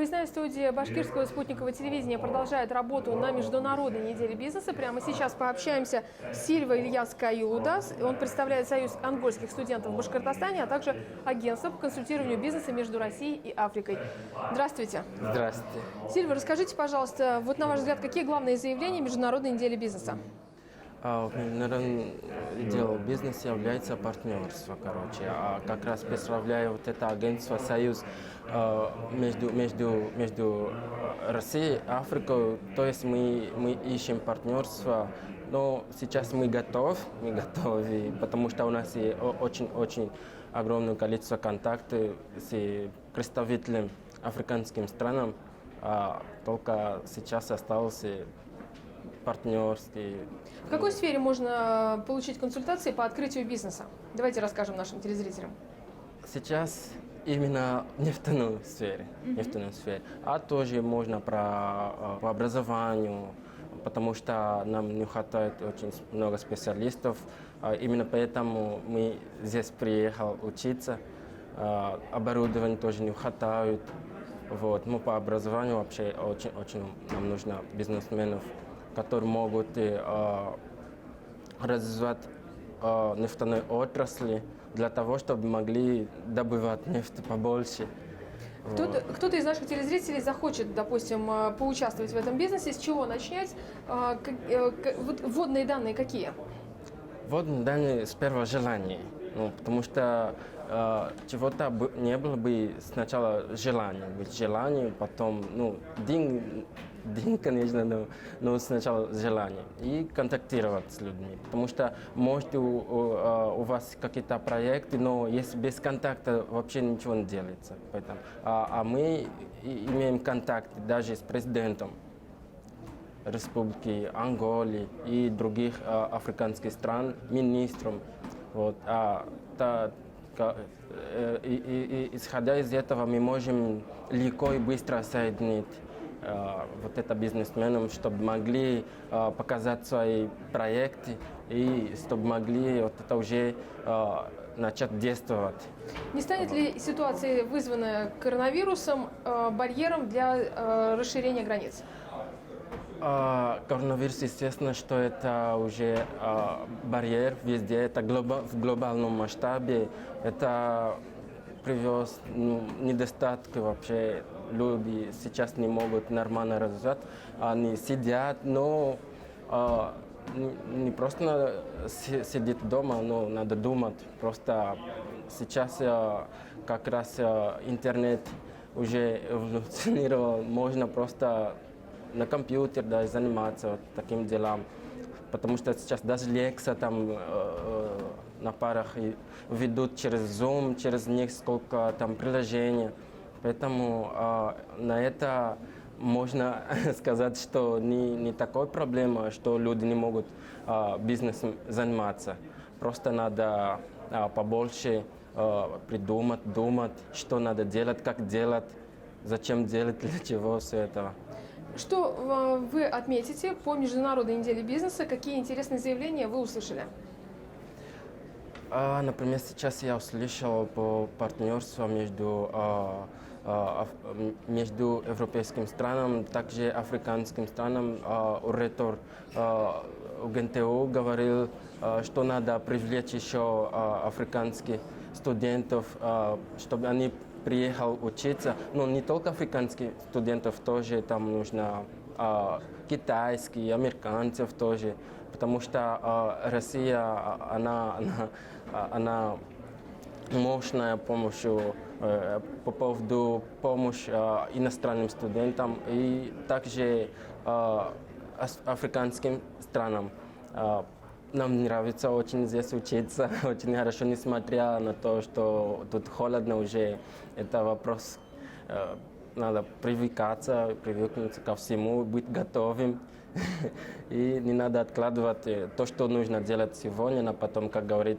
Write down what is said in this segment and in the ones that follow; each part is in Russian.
Выездная студия Башкирского спутникового телевидения продолжает работу на Международной неделе бизнеса. Прямо сейчас пообщаемся с Сильва Ильяс Каюлдас. Он представляет Союз ангольских студентов в Башкортостане, а также агентство по консультированию бизнеса между Россией и Африкой. Здравствуйте. Здравствуйте. Сильва, расскажите, пожалуйста, вот на ваш взгляд, какие главные заявления Международной недели бизнеса? Международным делом бизнеса является партнерство, А как раз представляю вот это агентство «Союз» между Россией и Африкой. То есть мы ищем партнерство, но сейчас мы готовы, потому что у нас есть очень огромное количество контактов с представителями африканским странам, а только сейчас остался партнерский. В какой сфере можно получить консультации по открытию бизнеса? Давайте расскажем нашим телезрителям. Сейчас именно нефтяной сфере, а тоже можно по образованию, потому что нам не хватает очень много специалистов. Именно поэтому мы здесь приехали учиться. Оборудования тоже не хватает. Вот. Мы по образованию вообще очень нам нужно бизнесменов, которые могут развивать нефтяной отрасли для того, чтобы могли добывать нефть побольше. Кто-то из наших телезрителей захочет, допустим, поучаствовать в этом бизнесе. С чего начать? Вводные данные какие? Вводные данные с первого желания. Потому что чего-то не было бы сначала желание, потом деньги, конечно, но сначала желание. И контактировать с людьми. Потому что, может, у вас какие-то проекты, но если без контакта вообще ничего не делается. Поэтому, а мы имеем контакты даже с президентом Республики Анголы и других африканских стран, министром. Вот. Исходя из этого, мы можем легко и быстро соединить вот это бизнесменам, чтобы могли показать свои проекты и чтобы могли вот это уже начать действовать. Не станет ли ситуация, вызванная коронавирусом, барьером для расширения границ? Коронавирус, естественно, что это уже барьер везде, это в глобальном масштабе, это привез недостатки вообще. Люди сейчас не могут нормально развивать, они сидят, но не просто надо сидеть дома, но надо думать. Просто сейчас как раз интернет уже эволюционировал, можно просто на компьютер заниматься вот таким делом, потому что сейчас даже лекции там на парах ведут через Zoom, через несколько там приложений, поэтому на это можно сказать, что не такой проблема, что люди не могут бизнесом заниматься, просто надо побольше думать, что надо делать, как делать, зачем делать, для чего все это. Что вы отметите по Международной неделе бизнеса? Какие интересные заявления вы услышали? Например, сейчас я услышал по партнерству между европейским странам, также африканским странам. Ректор УГНТУ говорил, что надо привлечь еще африканских студентов, чтобы они приехал учиться, но не только африканских студентов, тоже там нужно китайские, американцев тоже, потому что Россия, она мощная помощью по поводу помощи иностранным студентам и также африканским странам. Нам нравится очень здесь учиться, очень хорошо, несмотря на то, что тут холодно уже. Это вопрос, надо привыкнуть ко всему, быть готовым. И не надо откладывать то, что нужно делать сегодня, а потом, как говорит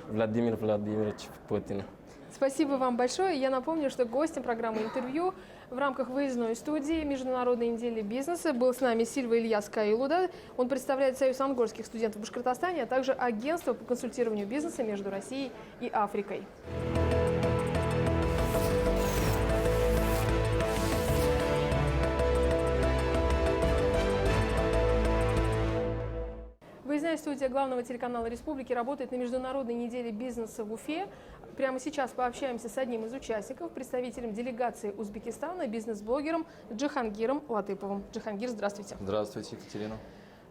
Владимир Владимирович Путин. Спасибо вам большое. Я напомню, что гостем программы «Интервью» в рамках выездной студии Международной недели бизнеса был с нами Сильва Ильяс Каюлдас. Он представляет Союз ангольских студентов в Башкортостане, а также агентство по консультированию бизнеса между Россией и Африкой. Выездная студия главного телеканала Республики работает на Международной неделе бизнеса в Уфе. Прямо сейчас пообщаемся с одним из участников, представителем делегации Узбекистана, бизнес-блогером Джихангиром Латыповым. Джихангир, здравствуйте. Здравствуйте, Екатерина.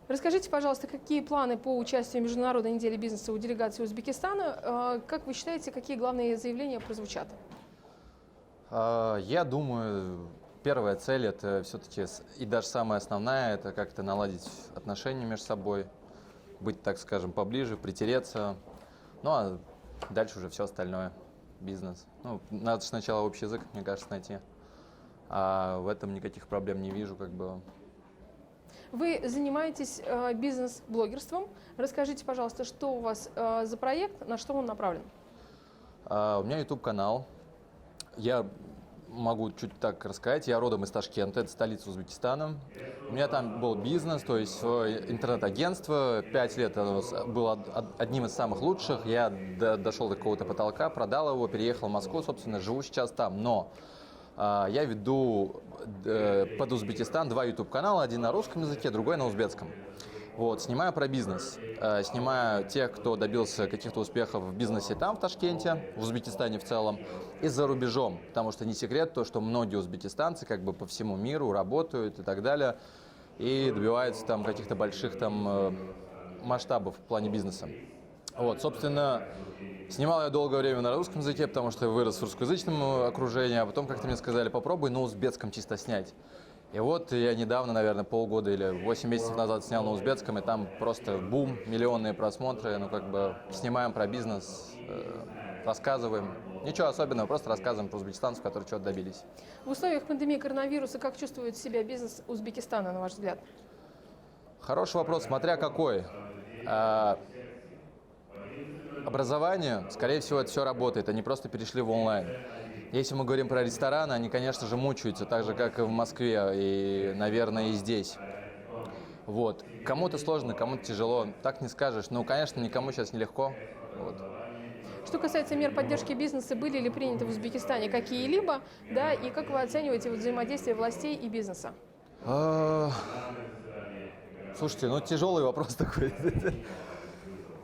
Расскажите, пожалуйста, какие планы по участию в Международной неделе бизнеса у делегации Узбекистана? Как вы считаете, какие главные заявления прозвучат? Я думаю, первая цель – это все-таки, и даже самая основная, это как-то наладить отношения между собой, быть, так скажем, поближе, притереться. Ну, а дальше уже все остальное, бизнес. Ну, надо сначала общий язык, мне кажется, найти. А в этом никаких проблем не вижу, как бы. Вы занимаетесь бизнес-блогерством. Расскажите, пожалуйста, что у вас за проект, на что он направлен? У меня YouTube-канал. Я могу чуть так рассказать. Я родом из Ташкента, это столица Узбекистана. У меня там был бизнес, то есть интернет-агентство. 5 лет оно было одним из самых лучших. Я дошел до какого-то потолка, продал его, переехал в Москву, собственно, живу сейчас там. Но я веду под Узбекистан 2 YouTube-канала, один на русском языке, другой на узбекском. Вот, снимаю про бизнес, снимаю тех, кто добился каких-то успехов в бизнесе там, в Ташкенте, в Узбекистане в целом, и за рубежом, потому что не секрет то, что многие узбекистанцы как бы по всему миру работают и так далее, и добиваются там каких-то больших там масштабов в плане бизнеса. Вот, собственно, снимал я долгое время на русском языке, потому что я вырос в русскоязычном окружении, а потом как-то мне сказали, попробуй на узбекском чисто снять. И вот я недавно, наверное, полгода или 8 месяцев назад снял на узбекском, и там просто бум, миллионные просмотры, ну как бы снимаем про бизнес, рассказываем. Ничего особенного, просто рассказываем про узбекистанцев, которые чего-то добились. В условиях пандемии коронавируса как чувствует себя бизнес Узбекистана, на ваш взгляд? Хороший вопрос, смотря какой. Образование, скорее всего, это все работает, они просто перешли в онлайн. Если мы говорим про рестораны, они, конечно же, мучаются, так же, как и в Москве, и, наверное, и здесь. Вот. Кому-то сложно, кому-то тяжело, так не скажешь. Ну, конечно, никому сейчас нелегко. Вот. Что касается мер поддержки бизнеса, были ли приняты в Узбекистане какие-либо, да, и как вы оцениваете взаимодействие властей и бизнеса? Слушайте, ну, тяжелый вопрос такой.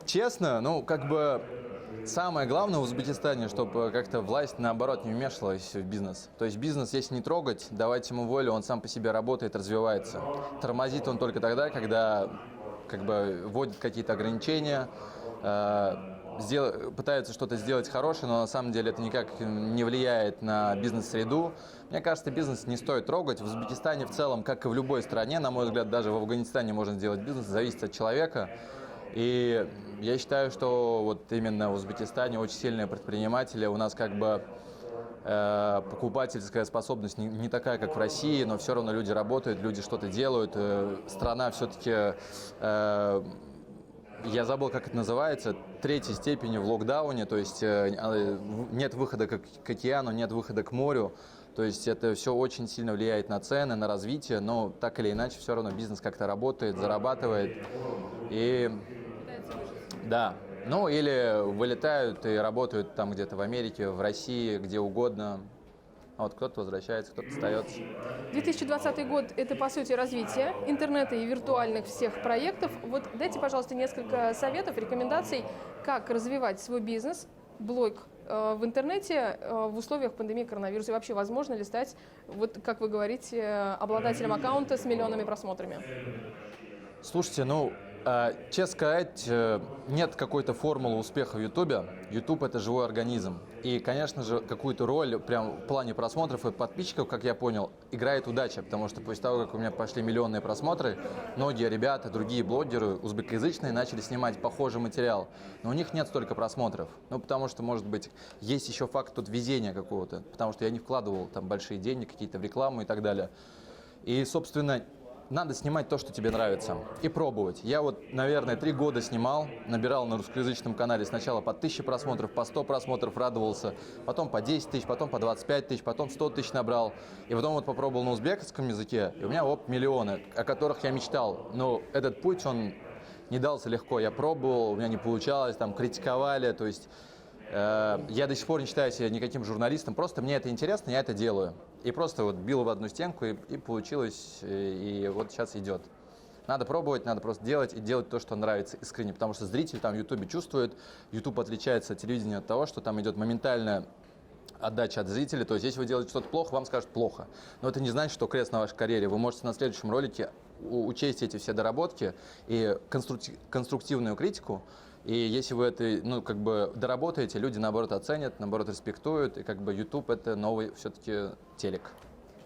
Честно, ну, как бы самое главное в Узбекистане, чтобы как-то власть, наоборот, не вмешивалась в бизнес. То есть бизнес, если не трогать, давать ему волю, он сам по себе работает, развивается. Тормозит он только тогда, когда как бы вводит какие-то ограничения, пытается что-то сделать хорошее, но на самом деле это никак не влияет на бизнес-среду. Мне кажется, бизнес не стоит трогать. В Узбекистане в целом, как и в любой стране, на мой взгляд, даже в Афганистане можно сделать бизнес, зависит от человека. И я считаю, что вот именно в Узбекистане очень сильные предприниматели. У нас как бы покупательская способность не такая, как в России, но все равно люди работают, люди что-то делают. Страна все-таки, я забыл, как это называется, 3-й степени в локдауне, то есть нет выхода к океану, нет выхода к морю. То есть это все очень сильно влияет на цены, на развитие, но так или иначе все равно бизнес как-то работает, зарабатывает. И да, ну или вылетают и работают там где-то в Америке, в России, где угодно. Вот кто-то возвращается, кто-то остается. 2020 год – это, по сути, развитие интернета и виртуальных всех проектов. Вот дайте, пожалуйста, несколько советов, рекомендаций, как развивать свой бизнес, блог в интернете в условиях пандемии коронавируса. И вообще, возможно ли стать, вот как вы говорите, обладателем аккаунта с миллионами просмотрами? Слушайте, ну, честно сказать, нет какой-то формулы успеха в Ютубе. Ютуб – это живой организм. И, конечно же, какую-то роль прям в плане просмотров и подписчиков, как я понял, играет удача. Потому что после того, как у меня пошли миллионные просмотры, многие ребята, другие блогеры узбекоязычные начали снимать похожий материал. Но у них нет столько просмотров. Ну, потому что, может быть, есть еще факт тут везения какого-то. Потому что я не вкладывал там большие деньги какие-то в рекламу и так далее. И, собственно, надо снимать то, что тебе нравится, и пробовать. Я вот, наверное, 3 года снимал, набирал на русскоязычном канале сначала по 1000 просмотров, по 100 просмотров, радовался, потом по 10 тысяч, потом по 25 тысяч, потом 100 тысяч набрал. И потом вот попробовал на узбекском языке, и у меня миллионы, о которых я мечтал. Но этот путь, он не дался легко. Я пробовал, у меня не получалось, там критиковали, то есть я до сих пор не считаю себя никаким журналистом, просто мне это интересно, я это делаю. И просто вот бил в одну стенку, и получилось, и вот сейчас идет. Надо пробовать, надо просто делать и делать то, что нравится искренне, потому что зритель там в Ютубе чувствует. Ютуб отличается от телевидения от того, что там идет моментальная отдача от зрителей. То есть, если вы делаете что-то плохо, вам скажут плохо. Но это не значит, что крест на вашей карьере. Вы можете на следующем ролике учесть эти все доработки и конструктивную критику. И если вы это, доработаете, люди, наоборот, оценят, наоборот, респектуют. И YouTube — это новый все-таки телек.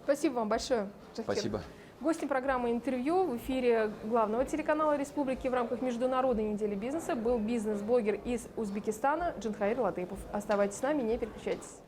Спасибо вам большое, Джахир. Спасибо. Гостем программы «Интервью» в эфире главного телеканала Республики в рамках Международной недели бизнеса был бизнес-блогер из Узбекистана Джанхаир Латыпов. Оставайтесь с нами, не переключайтесь.